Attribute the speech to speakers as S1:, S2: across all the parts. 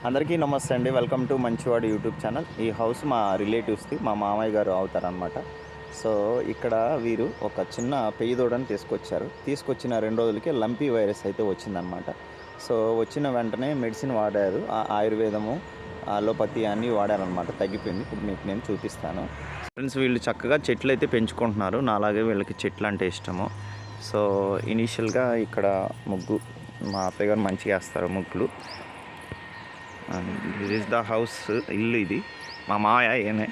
S1: అందరికీ నమస్తే అండి. వెల్కమ్ టు మంచివాడు యూట్యూబ్ ఛానల్. ఈ హౌస్ మా రిలేటివ్స్ది, మా మామయ్య గారు అవుతారనమాట. సో ఇక్కడ వీరు ఒక చిన్న పెయ్యి దూడని తీసుకొచ్చిన 2 రోజులకే లంపీ వైరస్ అయితే వచ్చిందనమాట. సో వచ్చిన వెంటనే మెడిసిన్ వాడారు, ఆయుర్వేదము అలోపతి అన్నీ వాడారనమాట. తగ్గిపోయింది. ఇప్పుడు మీకు నేను చూపిస్తాను ఫ్రెండ్స్. వీళ్ళు చక్కగా చెట్లు అయితే పెంచుకుంటున్నారు. నాలాగే వీళ్ళకి చెట్లు అంటే ఇష్టము. సో ఇనీషియల్గా ఇక్కడ ముగ్గు మా అత్తయ్య గారు మంచిగా వేస్తారు ముగ్గులు. దిస్ ఈస్ ద హౌస్, ఇల్లు ఇది. మా మాయ ఏనే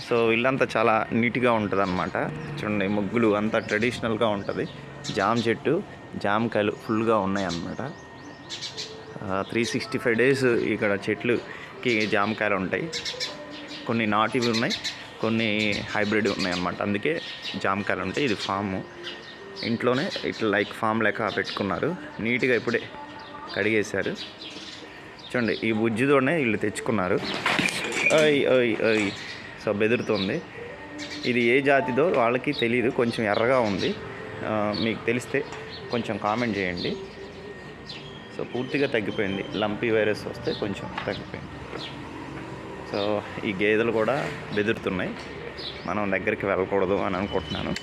S1: సో ఇల్లంతా చాలా నీట్గా ఉంటుంది అనమాట. చూడండి, ముగ్గులు అంతా ట్రెడిషనల్గా ఉంటుంది. జామ చెట్టు, జామకాయలు ఫుల్గా ఉన్నాయి అన్నమాట. 365 days ఇక్కడ చెట్లుకి జామకాయలు ఉంటాయి. కొన్ని నాటివి ఉన్నాయి, కొన్ని హైబ్రిడ్ ఉన్నాయి అన్నమాట. అందుకే జామకాయలు ఉంటాయి. ఇది ఫాము, ఇంట్లోనే ఇట్లా లైక్ ఫామ్ లెక్క పెట్టుకున్నారు. నీట్గా ఇప్పుడే కడిగేశారు. చూడండి, ఈ బుజ్జితోనే వీళ్ళు తెచ్చుకున్నారు. సో బెదురుతుంది. ఇది ఏ జాతిదో వాళ్ళకి తెలియదు, కొంచెం ఎర్రగా ఉంది. మీకు తెలిస్తే కొంచెం కామెంట్ చేయండి. సో పూర్తిగా తగ్గిపోయింది. లంపీ వైరస్ వస్తే కొంచెం తగ్గిపోయింది. సో ఈ గేదెలు కూడా బెదురుతున్నాయి. మనం దగ్గరికి వెళ్ళకూడదు అని అనుకుంటున్నాను.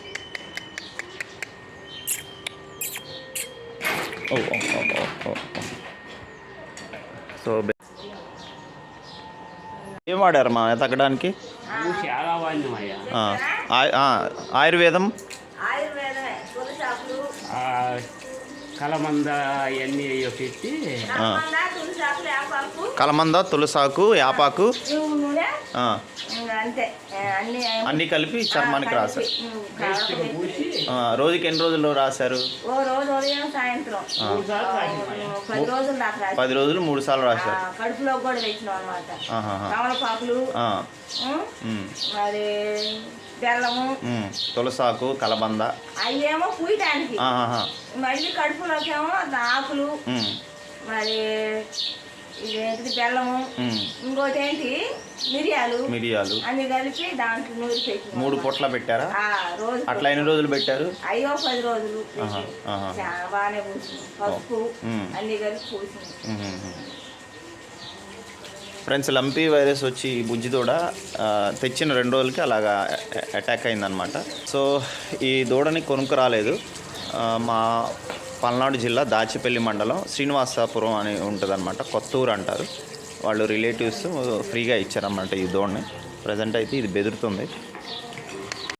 S1: సో ఏం వాడారు మా తగ్గడానికి? ఆయుర్వేదం,
S2: కలమంద ఇవన్నీ పెట్టి,
S1: కలమంద, తులసాకు, యాపాకు అన్నీ కలిపి చర్మానికి రాశారు. రోజుకి ఎన్ని రోజులు రాశారు? 10 రోజులు 3 సార్లు రాశారు.
S3: కడుపులో కూడా తెచ్చినాం అనమాట. కమలపాకులు, మరి బెల్లము,
S1: తులసాకు, కలబంద
S3: అయ్యేమో పూయటానికి, మళ్ళీ కడుపులోకేమో ఆకులు, మరి ఇదేంటిది బెల్లము, ఇంకోటి ఏంటి మిరియాలు అన్ని కలిపి దాంట్లో నూరి పెట్టి
S1: 3 పూట్ల పెట్టారా?
S3: రోజు
S1: అట్లా ఎన్ని రోజులు పెట్టారు?
S3: 10 రోజులు చాలా బాగానే పూసింది. పసుపు అన్ని కలిపి పూసింది.
S1: ఫ్రెండ్స్, లంపీ వైరస్ వచ్చి బుజ్జి దూడ తెచ్చిన 2 రోజులకి అలాగా అటాక్ అయిందనమాట. సో ఈ దూడని కొనుక్కు రాలేదు. మా పల్నాడు జిల్లా దాచిపల్లి మండలం శ్రీనివాసాపురం అని ఉంటుందన్నమాట. కొత్తూరు అంటారు. వాళ్ళు రిలేటివ్స్ ఫ్రీగా ఇచ్చారన్నమాట ఈ దూడని. ప్రజెంట్ అయితే ఇది బెదురుతుంది.